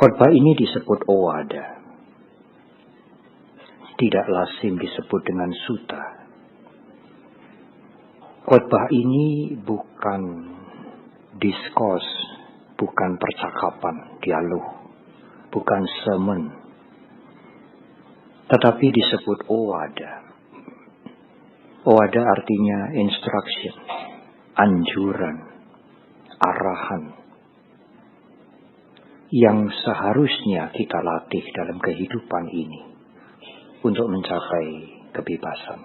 Khotbah ini disebut owada. Tidak lazim disebut dengan sutta. Khotbah ini bukan diskurs, bukan percakapan, dialog, bukan sermon, tetapi disebut owada. Owada artinya instruction, anjuran, arahan, yang seharusnya kita latih dalam kehidupan ini untuk mencapai kebebasan.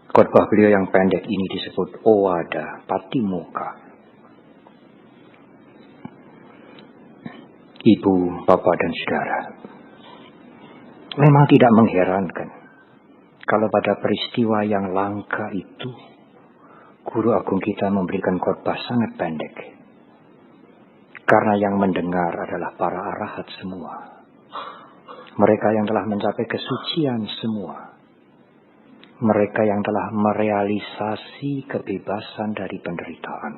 Khotbah beliau yang pendek ini disebut owada patimokkha. Ibu, bapak, dan saudara, memang tidak mengherankan kalau pada peristiwa yang langka itu, guru agung kita memberikan khotbah sangat pendek. Karena yang mendengar adalah para arahat semua. Mereka yang telah mencapai kesucian semua. Mereka yang telah merealisasi kebebasan dari penderitaan.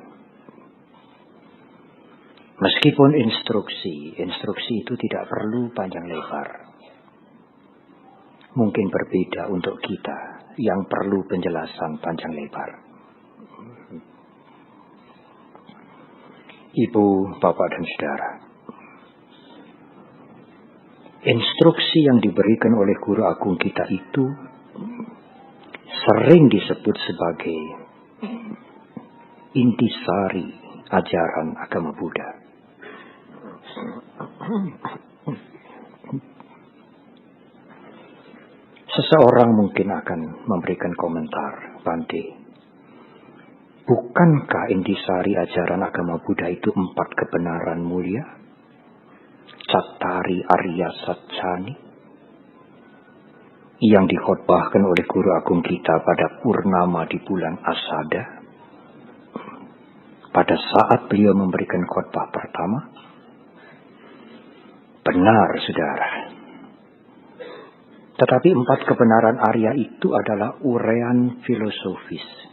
Meskipun instruksi itu tidak perlu panjang lebar. Mungkin berbeda untuk kita yang perlu penjelasan panjang lebar. Ibu, bapak, dan saudara, instruksi yang diberikan oleh guru agung kita itu sering disebut sebagai intisari ajaran agama Buddha. Seseorang mungkin akan memberikan komentar, Bante, bukankah intisari ajaran agama Buddha itu 4 kebenaran mulia? Cattari Arya Satchani yang dikhotbahkan oleh guru agung kita pada purnama di bulan Asada, pada saat beliau memberikan khotbah pertama. Benar, saudara. Tetapi 4 kebenaran Arya itu adalah uraian filosofis.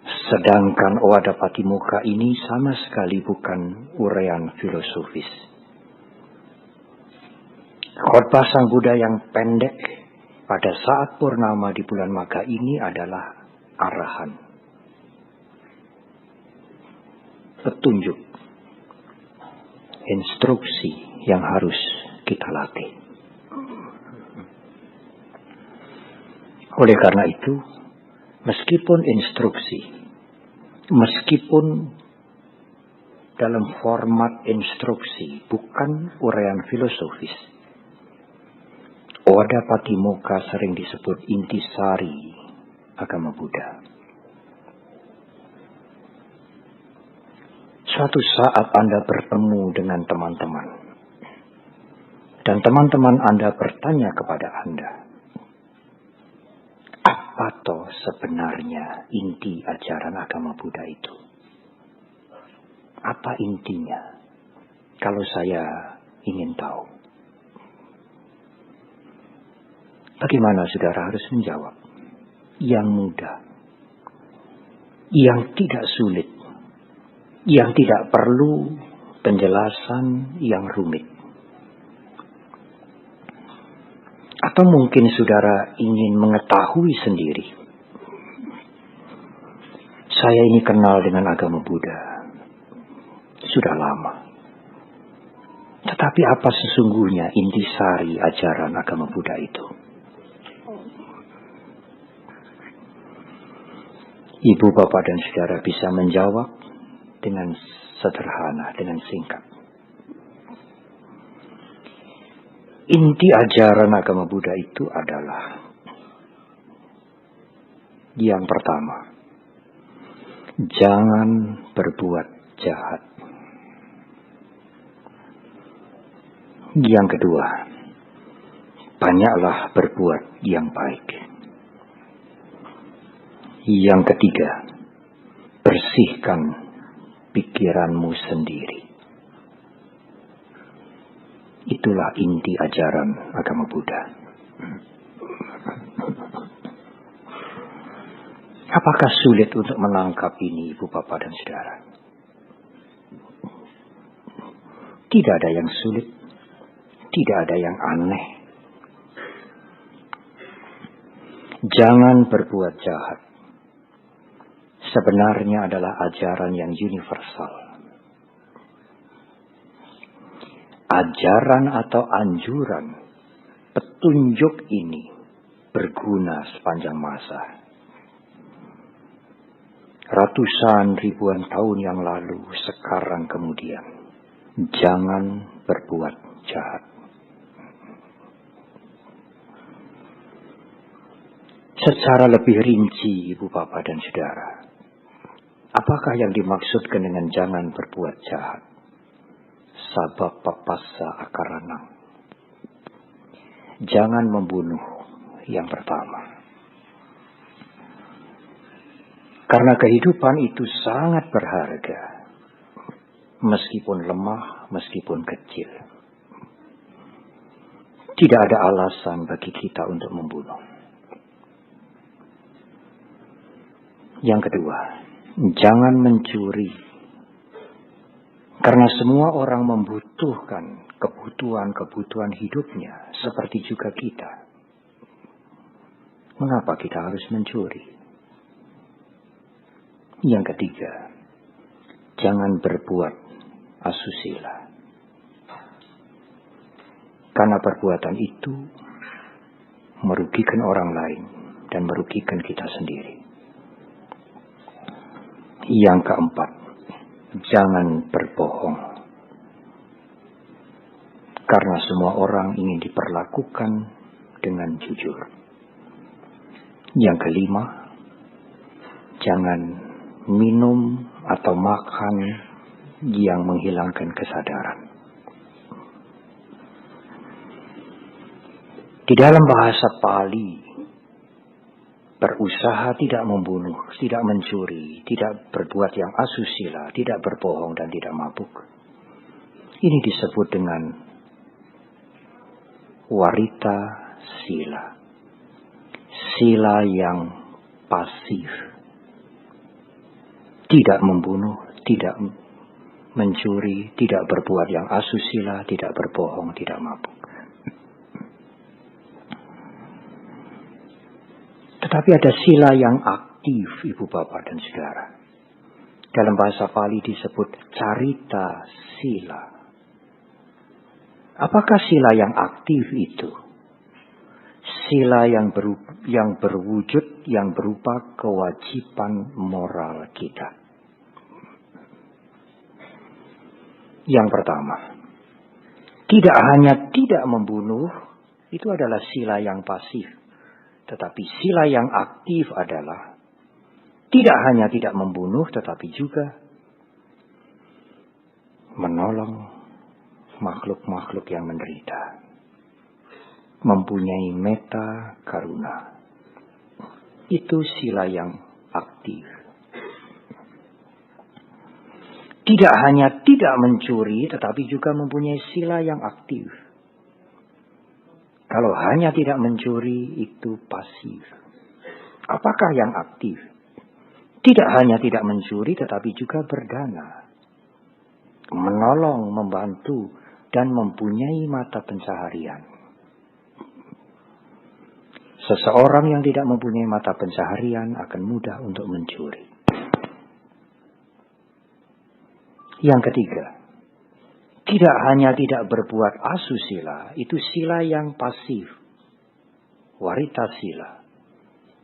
Sedangkan owada patimokkha ini sama sekali bukan uraian filosofis. Khotbah Sang Buddha yang pendek pada saat purnama di bulan Magha ini adalah arahan, petunjuk, instruksi yang harus kita latih. Oleh karena itu, meskipun instruksi, meskipun dalam format instruksi, bukan uraian filosofis, owada patimokkha sering disebut intisari agama Buddha. Suatu saat Anda bertemu dengan teman-teman, dan teman-teman Anda bertanya kepada Anda, apa toh sebenarnya inti ajaran agama Buddha itu? Apa intinya? Kalau saya ingin tahu. Bagaimana saudara harus menjawab? Yang mudah. Yang tidak sulit. Yang tidak perlu penjelasan yang rumit. Atau mungkin saudara ingin mengetahui sendiri. Saya ini kenal dengan agama Buddha sudah lama. Tetapi apa sesungguhnya intisari ajaran agama Buddha itu? Ibu, bapak, dan saudara bisa menjawab dengan sederhana, dengan singkat. Inti ajaran agama Buddha itu adalah yang pertama, jangan berbuat jahat. Yang kedua, banyaklah berbuat yang baik. Yang ketiga, bersihkan pikiranmu sendiri. Itulah inti ajaran agama Buddha. Apakah sulit untuk menangkap ini, Ibu, Bapak, dan Saudara? Tidak ada yang sulit, tidak ada yang aneh. Jangan berbuat jahat. Sebenarnya adalah ajaran yang universal. Ajaran atau anjuran, petunjuk ini berguna sepanjang masa. Ratusan ribuan tahun yang lalu, sekarang kemudian. Jangan berbuat jahat. Secara lebih rinci, Ibu Bapak dan Saudara, apakah yang dimaksudkan dengan jangan berbuat jahat? Sabab papasa akaranang. Jangan membunuh yang pertama. Karena kehidupan itu sangat berharga. Meskipun lemah, meskipun kecil. Tidak ada alasan bagi kita untuk membunuh. Yang kedua, jangan mencuri. Karena semua orang membutuhkan kebutuhan hidupnya, seperti juga kita. Mengapa kita harus mencuri? Yang ketiga, jangan berbuat asusila. Karena perbuatan itu merugikan orang lain dan merugikan kita sendiri. Yang keempat, jangan berbohong. Karena semua orang ingin diperlakukan dengan jujur. Yang kelima, jangan minum atau makan yang menghilangkan kesadaran. Di dalam bahasa Pali, berusaha tidak membunuh, tidak mencuri, tidak berbuat yang asusila, tidak berbohong dan tidak mabuk. Ini disebut dengan warita sila. Sila yang pasif. Tidak membunuh, tidak mencuri, tidak berbuat yang asusila, tidak berbohong, tidak mabuk. Tetapi ada sila yang aktif, Ibu Bapak dan Saudara. Dalam bahasa Pali disebut carita sila. Apakah sila yang aktif itu? Sila yang berwujud, yang berupa kewajiban moral kita. Yang pertama, tidak hanya tidak membunuh, itu adalah sila yang pasif. Tetapi sila yang aktif adalah tidak hanya tidak membunuh, tetapi juga menolong makhluk-makhluk yang menderita. Mempunyai meta karuna. Itu sila yang aktif. Tidak hanya tidak mencuri, tetapi juga mempunyai sila yang aktif. Kalau hanya tidak mencuri, itu pasif. Apakah yang aktif? Tidak hanya tidak mencuri, tetapi juga berdana. Menolong, membantu, dan mempunyai mata pencaharian. Seseorang yang tidak mempunyai mata pencaharian akan mudah untuk mencuri. Yang ketiga, tidak hanya tidak berbuat asusila, itu sila yang pasif, warita sila.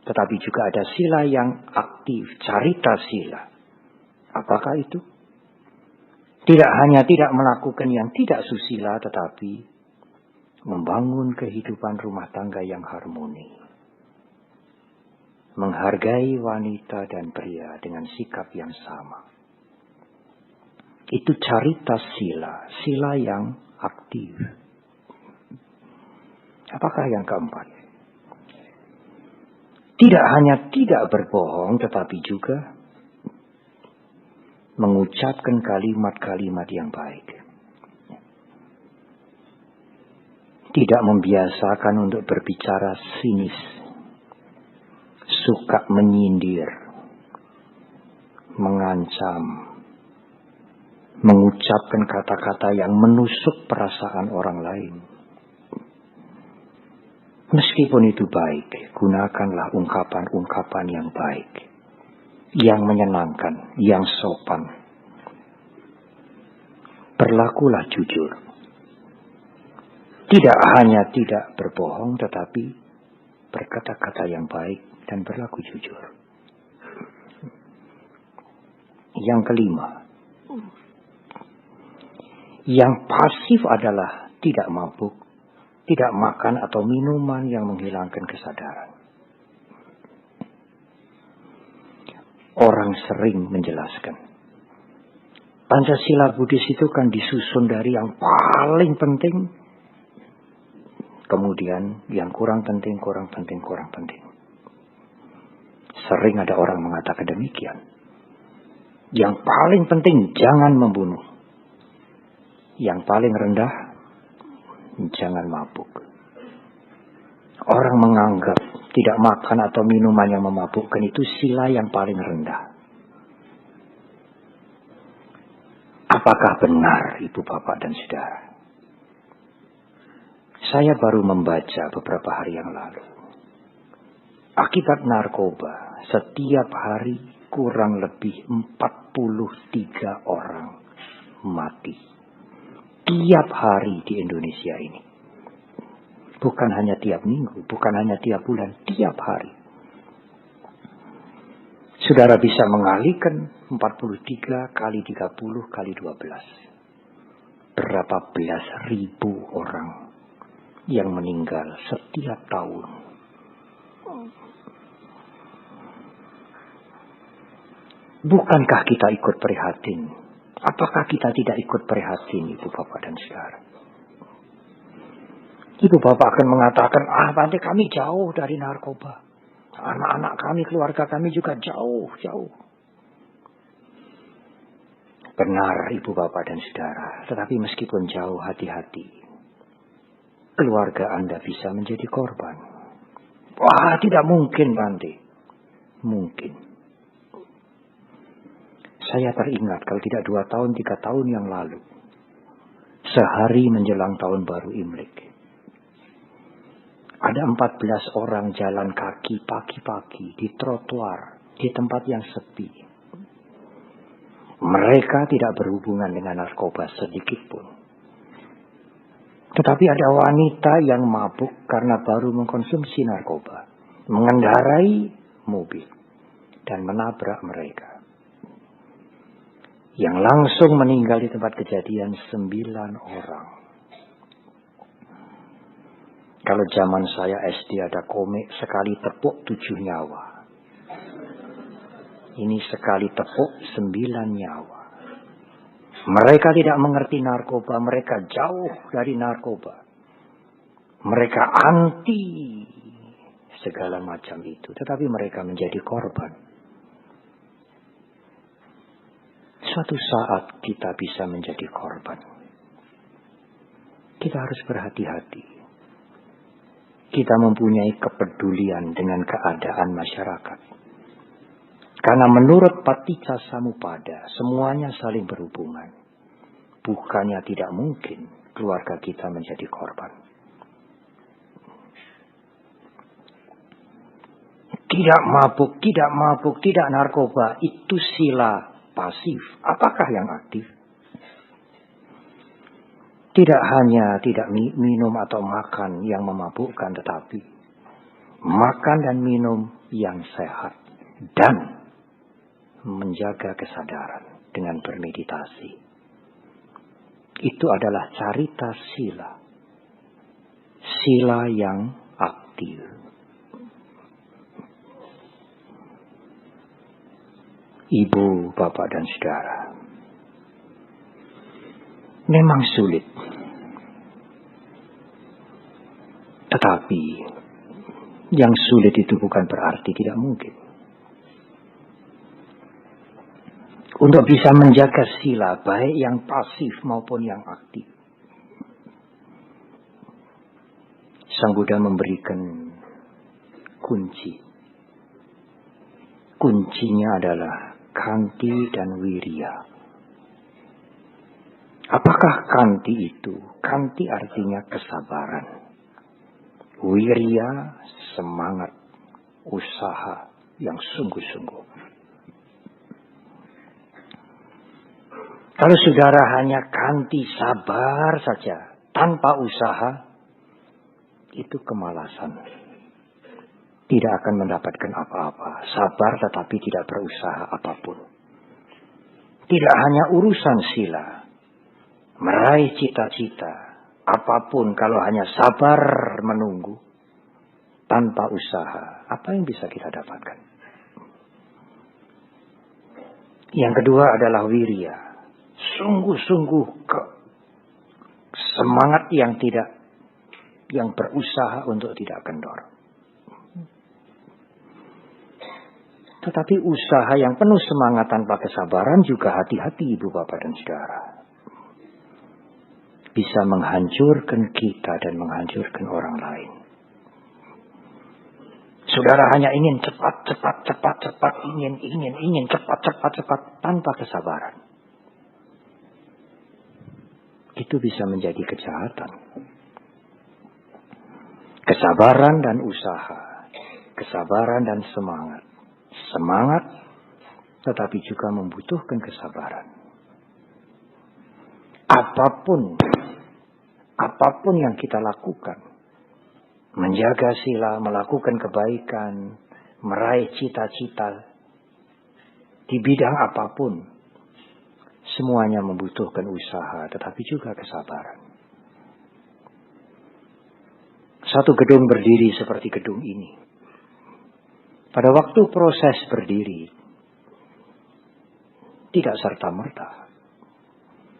Tetapi juga ada sila yang aktif, carita sila. Apakah itu? Tidak hanya tidak melakukan yang tidak susila, tetapi membangun kehidupan rumah tangga yang harmoni. Menghargai wanita dan pria dengan sikap yang sama. Itu carita sila, sila yang aktif. Apakah yang keempat? Tidak hanya tidak berbohong, tetapi juga mengucapkan kalimat-kalimat yang baik. Tidak membiasakan untuk berbicara sinis, suka menyindir, mengancam, mengucapkan kata-kata yang menusuk perasaan orang lain. Meskipun itu baik, gunakanlah ungkapan-ungkapan yang baik, yang menyenangkan, yang sopan. Berlakulah jujur. Tidak hanya tidak berbohong, tetapi berkata-kata yang baik dan berlaku jujur. Yang kelima, yang pasif adalah tidak mabuk, tidak makan atau minuman yang menghilangkan kesadaran. Orang sering menjelaskan, Pancasila Buddhis itu kan disusun dari yang paling penting, kemudian yang kurang penting. Sering ada orang mengatakan demikian. Yang paling penting jangan membunuh. Yang paling rendah, jangan mabuk. Orang menganggap tidak makan atau minuman yang memabukkan itu sila yang paling rendah. Apakah benar, Ibu, Bapak, dan Saudara? Saya baru membaca beberapa hari yang lalu. Akibat narkoba, setiap hari kurang lebih 43 orang mati. Tiap hari di Indonesia ini. Bukan hanya tiap minggu, bukan hanya tiap bulan, tiap hari. Saudara bisa mengalihkan 43 kali 30 kali 12. Berapa belas ribu orang yang meninggal setiap tahun. Bukankah kita ikut prihatin? Apakah kita tidak ikut prihatin, Ibu, Bapak, dan Saudara? Ibu, Bapak akan mengatakan, nanti kami jauh dari narkoba. Anak-anak kami, keluarga kami juga jauh. Benar, Ibu, Bapak, dan Saudara. Tetapi meskipun jauh, hati-hati. Keluarga Anda bisa menjadi korban. Wah, tidak mungkin, Bante. Mungkin. Saya teringat kalau tidak 2 tahun, 3 tahun yang lalu. Sehari menjelang tahun baru Imlek. Ada 14 orang jalan kaki pagi-pagi di trotoar, di tempat yang sepi. Mereka tidak berhubungan dengan narkoba sedikit pun. Tetapi ada wanita yang mabuk karena baru mengkonsumsi narkoba. Mengendarai mobil dan menabrak mereka. Yang langsung meninggal di tempat kejadian 9 orang. Kalau zaman saya SD ada komik sekali tepuk 7 nyawa. Ini sekali tepuk 9 nyawa. Mereka tidak mengerti narkoba, mereka jauh dari narkoba. Mereka anti segala macam itu, tetapi mereka menjadi korban. Suatu saat kita bisa menjadi korban. Kita harus berhati-hati. Kita mempunyai kepedulian dengan keadaan masyarakat. Karena menurut Paticca Samuppada, semuanya saling berhubungan. Bukannya tidak mungkin keluarga kita menjadi korban. Tidak mabuk, tidak narkoba. Itu sila pasif. Apakah yang aktif? Tidak hanya tidak minum atau makan yang memabukkan, tetapi makan dan minum yang sehat dan menjaga kesadaran dengan bermeditasi. Itu adalah carita sila. Sila yang aktif. Ibu, Bapak, dan Saudara. Memang sulit. Tetapi yang sulit itu bukan berarti tidak mungkin. Untuk bisa menjaga sila, baik yang pasif maupun yang aktif. Sang Buddha memberikan kunci. Kuncinya adalah Khanti dan Wirya. Apakah kanti itu? Kanti artinya kesabaran. Wirya, semangat, usaha yang sungguh-sungguh. Kalau saudara hanya kanti sabar saja, tanpa usaha, itu kemalasan. Tidak akan mendapatkan apa-apa. Sabar tetapi tidak berusaha apapun. Tidak hanya urusan sila. Meraih cita-cita. Apapun kalau hanya sabar menunggu. Tanpa usaha. Apa yang bisa kita dapatkan? Yang kedua adalah wirya. Sungguh-sungguh semangat yang berusaha untuk tidak kendor. Tetapi usaha yang penuh semangat tanpa kesabaran juga hati-hati ibu bapak dan saudara. Bisa menghancurkan kita dan menghancurkan orang lain. Saudara hanya ingin cepat, ingin cepat, tanpa kesabaran. Itu bisa menjadi kejahatan. Kesabaran dan usaha. Kesabaran dan semangat. Semangat, tetapi juga membutuhkan kesabaran. Apapun yang kita lakukan, menjaga sila, melakukan kebaikan, meraih cita-cita, di bidang apapun, semuanya membutuhkan usaha, tetapi juga kesabaran. Satu gedung berdiri seperti gedung ini. Pada waktu proses berdiri, tidak serta-merta.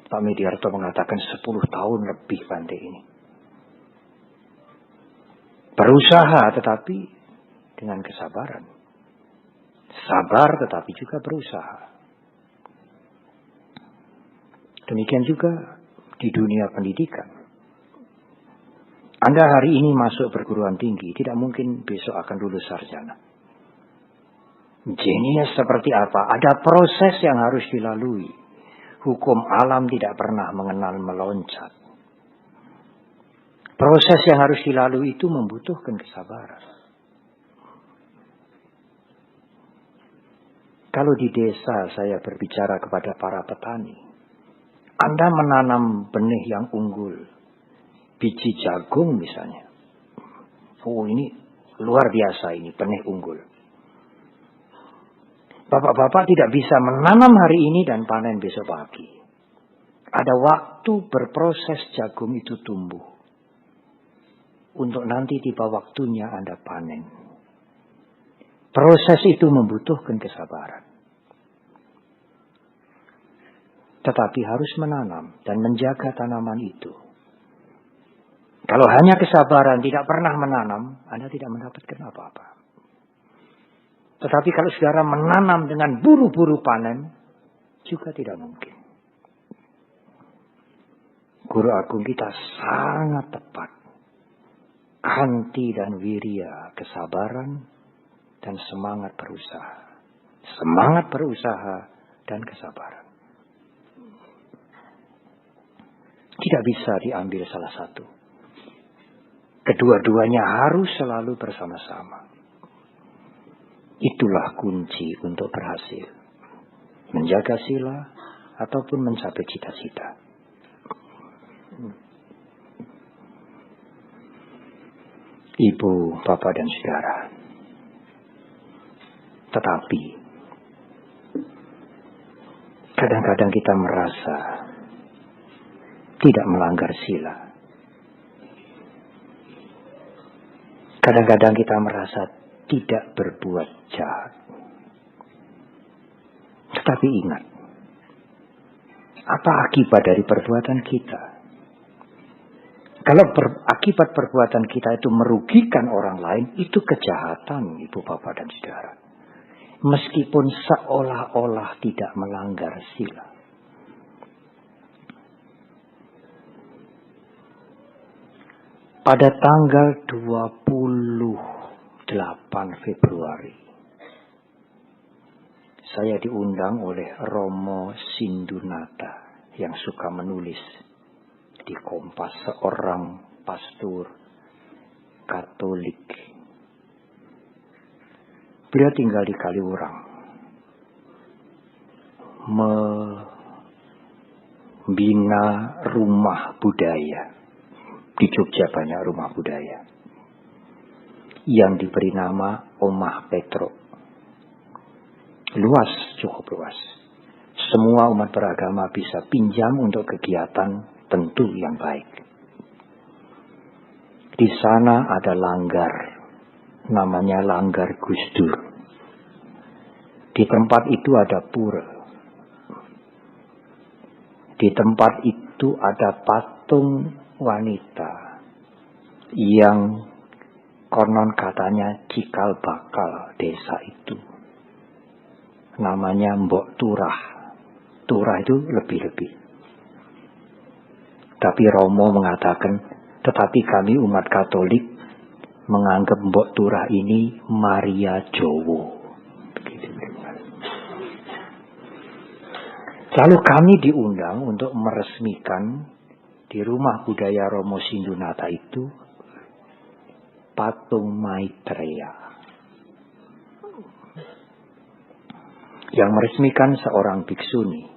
Pak Mediarto mengatakan 10 tahun lebih Bante ini. Berusaha tetapi dengan kesabaran. Sabar tetapi juga berusaha. Demikian juga di dunia pendidikan. Anda hari ini masuk perguruan tinggi, tidak mungkin besok akan lulus sarjana. Jenius seperti apa? Ada proses yang harus dilalui. Hukum alam tidak pernah mengenal meloncat. Proses yang harus dilalui itu membutuhkan kesabaran. Kalau di desa saya berbicara kepada para petani, Anda menanam benih yang unggul, biji jagung misalnya. Oh, ini luar biasa, ini benih unggul. Bapak-bapak tidak bisa menanam hari ini dan panen besok pagi. Ada waktu berproses jagung itu tumbuh. Untuk nanti tiba waktunya Anda panen. Proses itu membutuhkan kesabaran. Tetapi harus menanam dan menjaga tanaman itu. Kalau hanya kesabaran tidak pernah menanam, Anda tidak mendapatkan apa-apa. Tetapi kalau saudara menanam dengan buru-buru panen, juga tidak mungkin. Guru agung kita sangat tepat. Kanti dan wirya, kesabaran dan semangat berusaha. Semangat berusaha dan kesabaran. Tidak bisa diambil salah satu. Kedua-duanya harus selalu bersama-sama. Itulah kunci untuk berhasil. Menjaga sila ataupun mencapai cita-cita. Ibu, bapak dan saudara. Tetapi kadang-kadang kita merasa tidak melanggar sila. Kadang-kadang kita merasa tidak berbuat jahat. Tetapi ingat, apa akibat dari perbuatan kita? Kalau akibat perbuatan kita itu merugikan orang lain, itu kejahatan, ibu bapak dan saudara. Meskipun seolah-olah tidak melanggar sila. Pada tanggal 28 Februari, saya diundang oleh Romo Sindunata yang suka menulis di Kompas, seorang pastor Katolik. Beliau tinggal di Kaliurang, membina rumah budaya. Di Jogja banyak rumah budaya yang diberi nama Omah Petruk. Luas, cukup luas. Semua umat beragama bisa pinjam untuk kegiatan tentu yang baik. Di sana ada langgar, namanya Langgar Gus Dur. Di tempat itu ada pura. Di tempat itu ada patung wanita yang konon katanya cikal bakal desa itu. Namanya Mbok Turah. Turah itu lebih-lebih. Tapi Romo mengatakan, tetapi kami umat Katolik menganggap Mbok Turah ini Maria Jowo. Lalu kami diundang untuk meresmikan di rumah budaya Romo Sindunata itu patung Maitreya. Yang meresmikan seorang biksuni.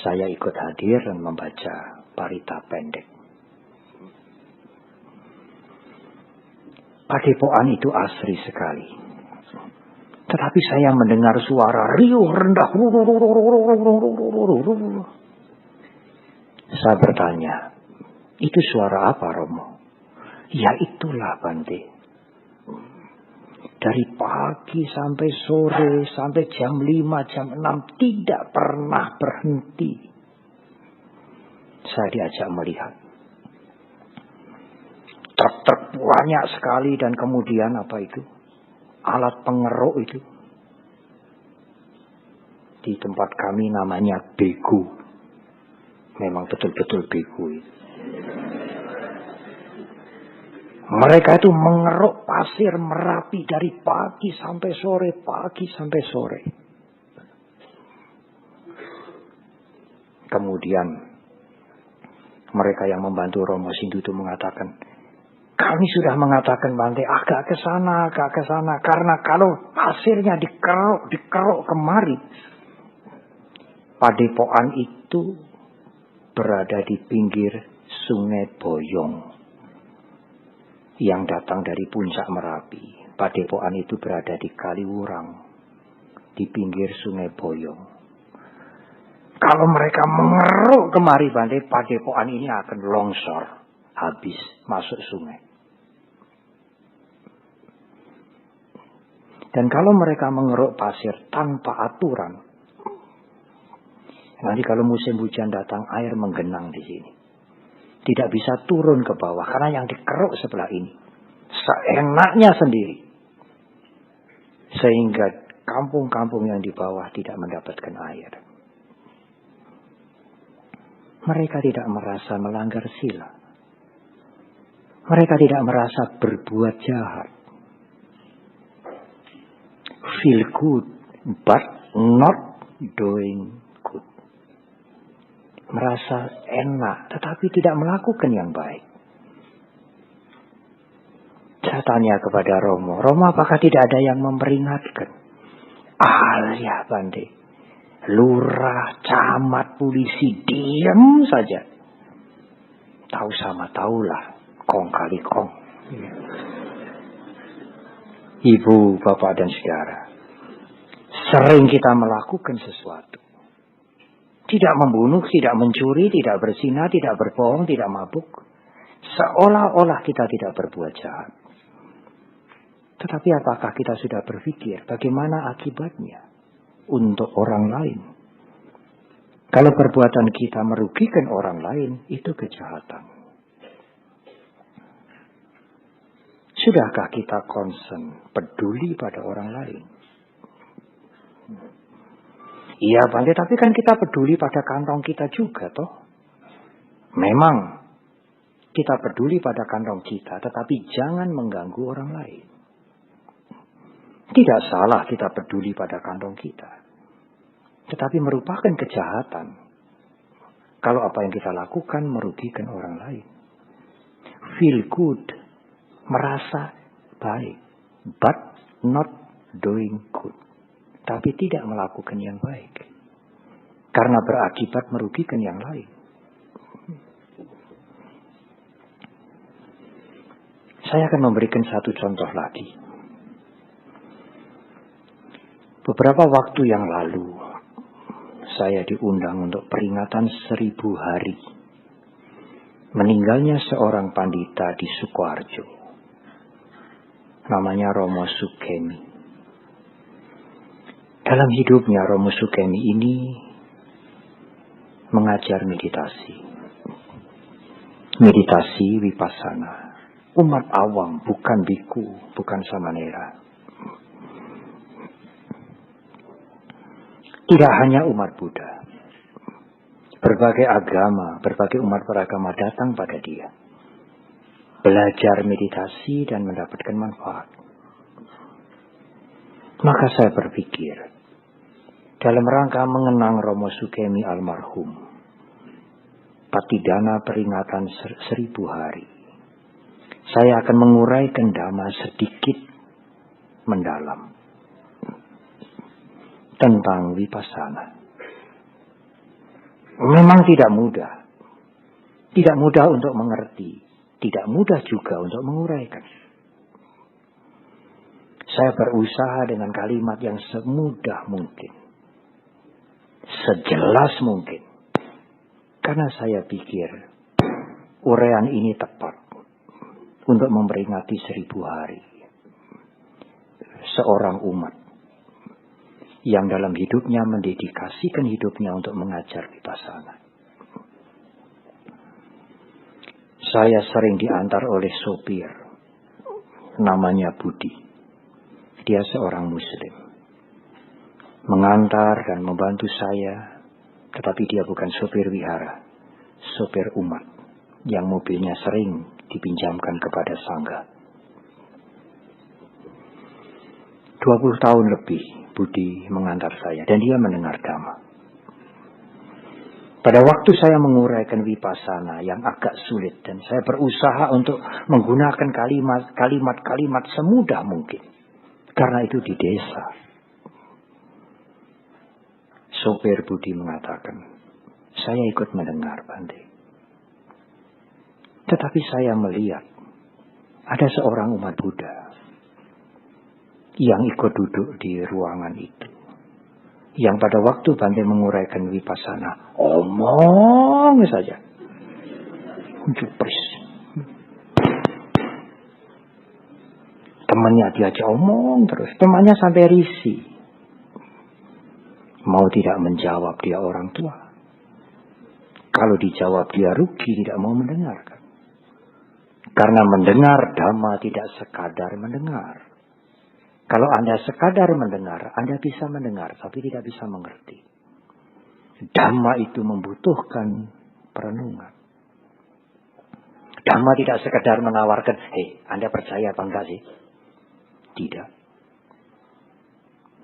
Saya ikut hadir dan membaca parita pendek. Padepokan itu asri sekali. Tetapi saya mendengar suara riuh rendah. Saya bertanya, itu suara apa, Romo? Ya itulah, Bante. Dari pagi sampai sore, sampai jam 5, jam 6, tidak pernah berhenti. Saya diajak melihat. Truk-truk banyak sekali dan kemudian apa itu? Alat pengeruk itu. Di tempat kami namanya begu. Memang betul-betul begu itu. Mereka itu mengeruk pasir Merapi dari pagi sampai sore, pagi sampai sore. Kemudian mereka yang membantu Romo Sindu itu mengatakan, kami sudah mengatakan Bante agak ke sana, karena kalau pasirnya dikeruk kemari, padepokan itu berada di pinggir Sungai Boyong yang datang dari puncak Merapi. Padepokan itu berada di Kaliurang, di pinggir Sungai Boyong. Kalau mereka mengeruk kemari Bante, padepokan ini akan longsor, habis masuk sungai. Dan kalau mereka mengeruk pasir tanpa aturan, nanti kalau musim hujan datang, air menggenang di sini. Tidak bisa turun ke bawah karena yang dikeruk sebelah ini. Seenaknya sendiri. Sehingga kampung-kampung yang di bawah tidak mendapatkan air. Mereka tidak merasa melanggar sila. Mereka tidak merasa berbuat jahat. Feel good, but not doing good. Merasa enak, tetapi tidak melakukan yang baik. Saya tanya kepada Romo, apakah tidak ada yang memperingatkan? Ya Bante, lurah, camat, polisi, diam saja. Tahu sama tahulah, kong kali kong. Ibu, bapak dan saudara, sering kita melakukan sesuatu. Tidak membunuh, tidak mencuri, tidak berzina, tidak berbohong, tidak mabuk. Seolah-olah kita tidak berbuat jahat. Tetapi apakah kita sudah berpikir bagaimana akibatnya untuk orang lain? Kalau perbuatan kita merugikan orang lain, itu kejahatan. Sudahkah kita concern, peduli pada orang lain? Iya Bante, tapi kan kita peduli pada kantong kita juga toh. Memang kita peduli pada kantong kita, tetapi jangan mengganggu orang lain. Tidak salah kita peduli pada kantong kita, tetapi merupakan kejahatan kalau apa yang kita lakukan merugikan orang lain. Feel good, merasa baik, but not doing good. Tapi tidak melakukan yang baik. Karena berakibat merugikan yang lain. Saya akan memberikan satu contoh lagi. Beberapa waktu yang lalu, saya diundang untuk peringatan 1000 hari meninggalnya seorang pandita di Sukoharjo. Namanya Romo Sukemi. Dalam hidupnya Romo Sukemi ini mengajar meditasi. Meditasi Vipassana. Umat awam, bukan biku, bukan samanera. Tidak hanya umat Buddha. Berbagai agama, berbagai umat beragama datang pada dia. Belajar meditasi dan mendapatkan manfaat. Maka saya berpikir, dalam rangka mengenang Romo Sukemi almarhum, Patidana peringatan 1000 hari, saya akan menguraikan dhamma sedikit mendalam tentang Vipassana. Memang tidak mudah. Tidak mudah untuk mengerti. Tidak mudah juga untuk menguraikan. Saya berusaha dengan kalimat yang semudah mungkin. Sejelas mungkin. Karena saya pikir uraian ini tepat untuk memperingati 1000 hari. Seorang umat yang dalam hidupnya mendedikasikan hidupnya untuk mengajar Vipassana. Saya sering diantar oleh sopir, namanya Budi. Dia seorang Muslim. Mengantar dan membantu saya, tetapi dia bukan sopir wihara, sopir umat, yang mobilnya sering dipinjamkan kepada sangga. 20 tahun lebih Budi mengantar saya dan dia mendengar dhamma. Pada waktu saya menguraikan Vipassana yang agak sulit dan saya berusaha untuk menggunakan kalimat-kalimat semudah mungkin. Karena itu di desa. Sopir Budi mengatakan, saya ikut mendengar, Bante. Tetapi saya melihat ada seorang umat Buddha yang ikut duduk di ruangan itu. Yang pada waktu Bante menguraikan Vipassana, omong saja. Jupres. Temannya diajak omong terus. Temannya sampai risih. Mau tidak menjawab, dia orang tua. Kalau dijawab dia rugi, tidak mau mendengarkan. Karena mendengar dhamma tidak sekadar mendengar. Kalau Anda sekadar mendengar, Anda bisa mendengar, tapi tidak bisa mengerti. Dhamma itu membutuhkan perenungan. Dhamma tidak sekadar menawarkan, hei, Anda percaya apa enggak sih? Tidak.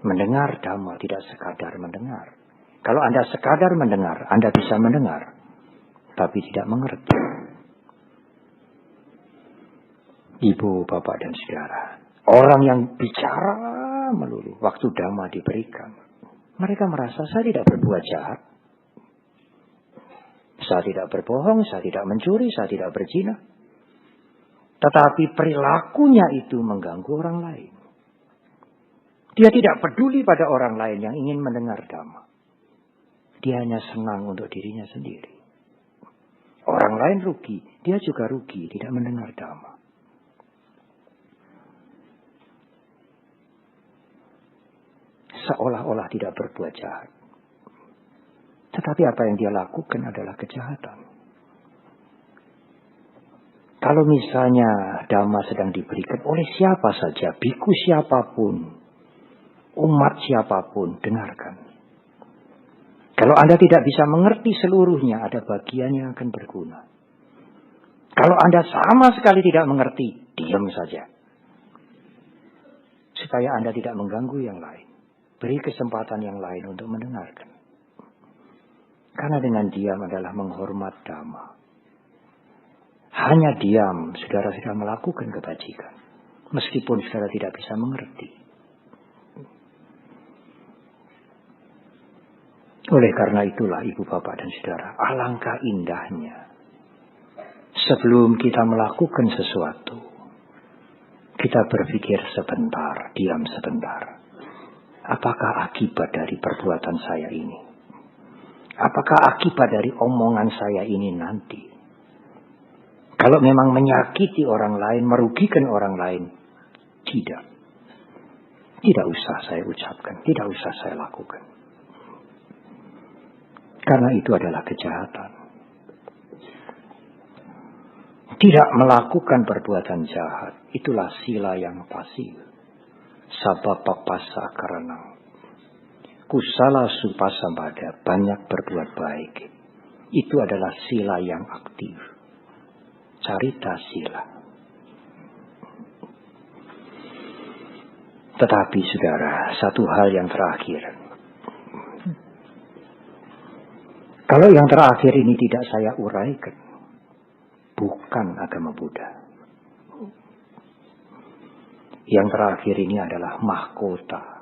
Mendengar dhamma tidak sekadar mendengar. Kalau Anda sekadar mendengar, Anda bisa mendengar, tapi tidak mengerti. Ibu, bapak, dan saudara. Orang yang bicara melulu waktu dhamma diberikan. Mereka merasa saya tidak berbuat jahat. Saya tidak berbohong, saya tidak mencuri, saya tidak berzina. Tetapi perilakunya itu mengganggu orang lain. Dia tidak peduli pada orang lain yang ingin mendengar dhamma. Dia hanya senang untuk dirinya sendiri. Orang lain rugi, dia juga rugi, tidak mendengar dhamma. Seolah-olah tidak berbuat jahat. Tetapi apa yang dia lakukan adalah kejahatan. Kalau misalnya dhamma sedang diberikan oleh siapa saja, biku siapapun, umat siapapun, dengarkan. Kalau Anda tidak bisa mengerti seluruhnya, ada bagian yang akan berguna. Kalau Anda sama sekali tidak mengerti, diam saja. Supaya Anda tidak mengganggu yang lain. Beri kesempatan yang lain untuk mendengarkan. Karena dengan diam adalah menghormat Dhamma. Hanya diam, saudara sudah melakukan kebajikan. Meskipun saudara tidak bisa mengerti. Oleh karena itulah ibu bapak dan saudara, alangkah indahnya. Sebelum kita melakukan sesuatu, kita berpikir sebentar, diam sebentar. Apakah akibat dari perbuatan saya ini? Apakah akibat dari omongan saya ini nanti? Kalau memang menyakiti orang lain, merugikan orang lain, tidak. Tidak usah saya ucapkan, tidak usah saya lakukan. Karena itu adalah kejahatan. Tidak melakukan perbuatan jahat, itulah sila yang pasif. Sabapapasa karanang. Kusala supasampada, banyak berbuat baik. Itu adalah sila yang aktif. Carita sila. Tetapi saudara, satu hal yang terakhir. Kalau yang terakhir ini tidak saya uraikan, bukan agama Buddha. Yang terakhir ini adalah mahkota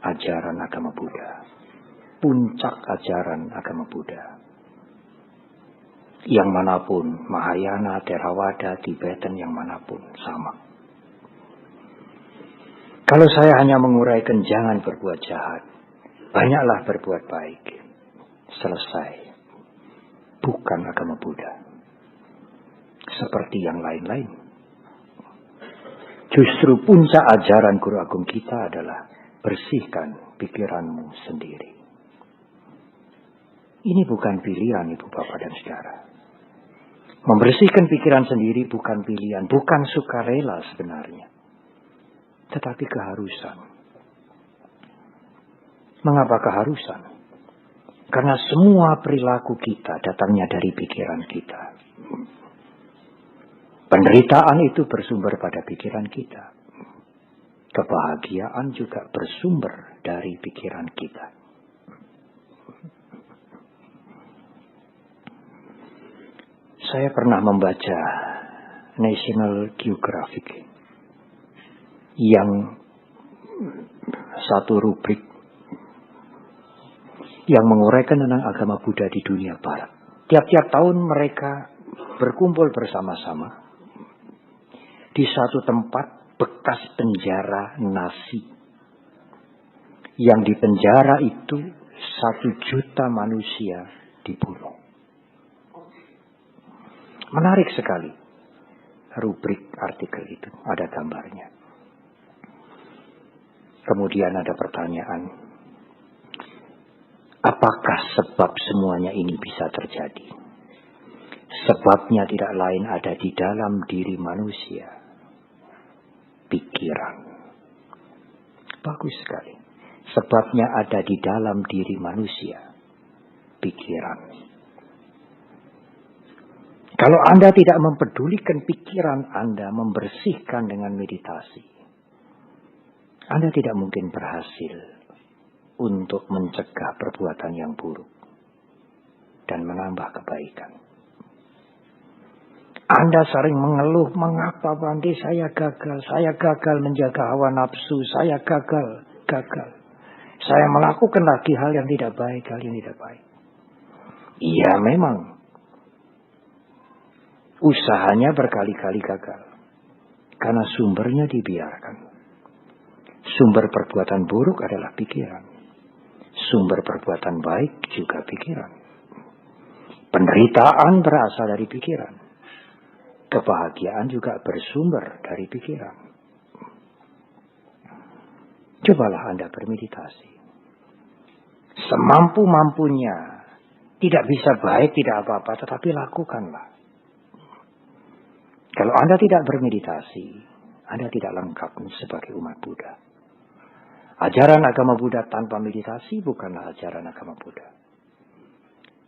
ajaran agama Buddha. Puncak ajaran agama Buddha. Yang manapun, Mahayana, Theravada, Tibetan, yang manapun, sama. Kalau saya hanya menguraikan jangan berbuat jahat, banyaklah berbuat baik. Selesai. Bukan agama Buddha. Seperti yang lain-lain. Justru puncak ajaran Guru Agung kita adalah bersihkan pikiranmu sendiri. Ini bukan pilihan ibu bapak dan saudara. Membersihkan pikiran sendiri bukan pilihan, bukan sukarela sebenarnya. Tetapi keharusan. Mengapa keharusan? Karena semua perilaku kita datangnya dari pikiran kita. Penderitaan itu bersumber pada pikiran kita. Kebahagiaan juga bersumber dari pikiran kita. Saya pernah membaca National Geographic yang satu rubrik yang menguraikan tentang agama Buddha di dunia barat. Tiap-tiap tahun mereka berkumpul bersama-sama di satu tempat bekas penjara Nasi. Yang di penjara itu 1 juta manusia dibunuh. Menarik sekali rubrik artikel itu, ada gambarnya. Kemudian ada pertanyaan, apakah sebab semuanya ini bisa terjadi? Sebabnya tidak lain ada di dalam diri manusia. Pikiran. Bagus sekali. Sebabnya ada di dalam diri manusia. Pikiran. Kalau Anda tidak mempedulikan pikiran Anda, membersihkan dengan meditasi, Anda tidak mungkin berhasil untuk mencegah perbuatan yang buruk dan menambah kebaikan. Anda sering mengeluh, mengapa Bante saya gagal menjaga hawa nafsu, saya gagal. Saya melakukan lagi hal yang tidak baik. Iya memang. Usahanya berkali-kali gagal. Karena sumbernya dibiarkan. Sumber perbuatan buruk adalah pikiran. Sumber perbuatan baik juga pikiran. Penderitaan berasal dari pikiran. Kebahagiaan juga bersumber dari pikiran. Cobalah Anda bermeditasi. Semampu-mampunya. Tidak bisa baik, tidak apa-apa, tetapi lakukanlah. Kalau Anda tidak bermeditasi, Anda tidak lengkap sebagai umat Buddha. Ajaran agama Buddha tanpa meditasi bukanlah ajaran agama Buddha.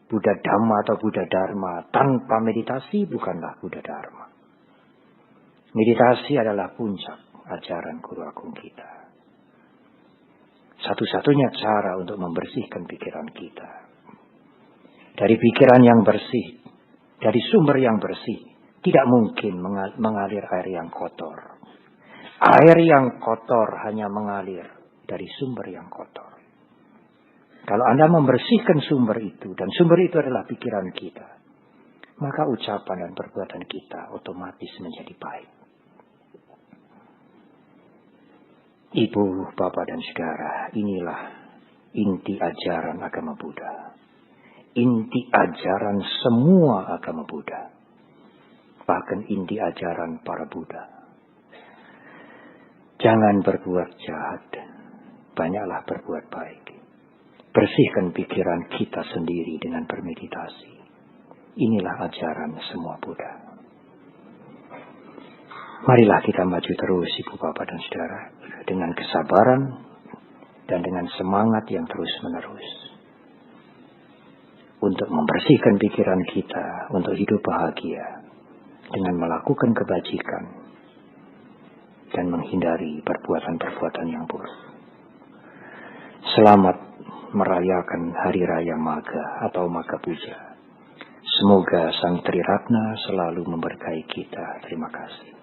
Buddha Dhamma atau Buddha Dharma tanpa meditasi bukanlah Buddha Dharma. Meditasi adalah puncak ajaran Guru Agung kita. Satu-satunya cara untuk membersihkan pikiran kita. dari pikiran yang bersih, dari sumber yang bersih. Tidak mungkin mengalir air yang kotor. Air yang kotor hanya mengalir dari sumber yang kotor. Kalau Anda membersihkan sumber itu, dan sumber itu adalah pikiran kita, maka ucapan dan perbuatan kita otomatis menjadi baik. Ibu, Bapak, dan Saudara, inilah inti ajaran agama Buddha. Inti ajaran semua agama Buddha. Bahkan inti ajaran para Buddha. Jangan berbuat jahat, banyaklah berbuat baik. Bersihkan pikiran kita sendiri dengan bermeditasi. Inilah ajaran semua Buddha. Marilah kita maju terus, Ibu, Bapak, dan Saudara, dengan kesabaran dan dengan semangat yang terus-menerus. Untuk membersihkan pikiran kita, untuk hidup bahagia, dengan melakukan kebajikan, dan menghindari perbuatan-perbuatan yang buruk. Selamat merayakan Hari Raya Magha atau Magha Puja. Semoga Sang Triratna selalu memberkahi kita. Terima kasih.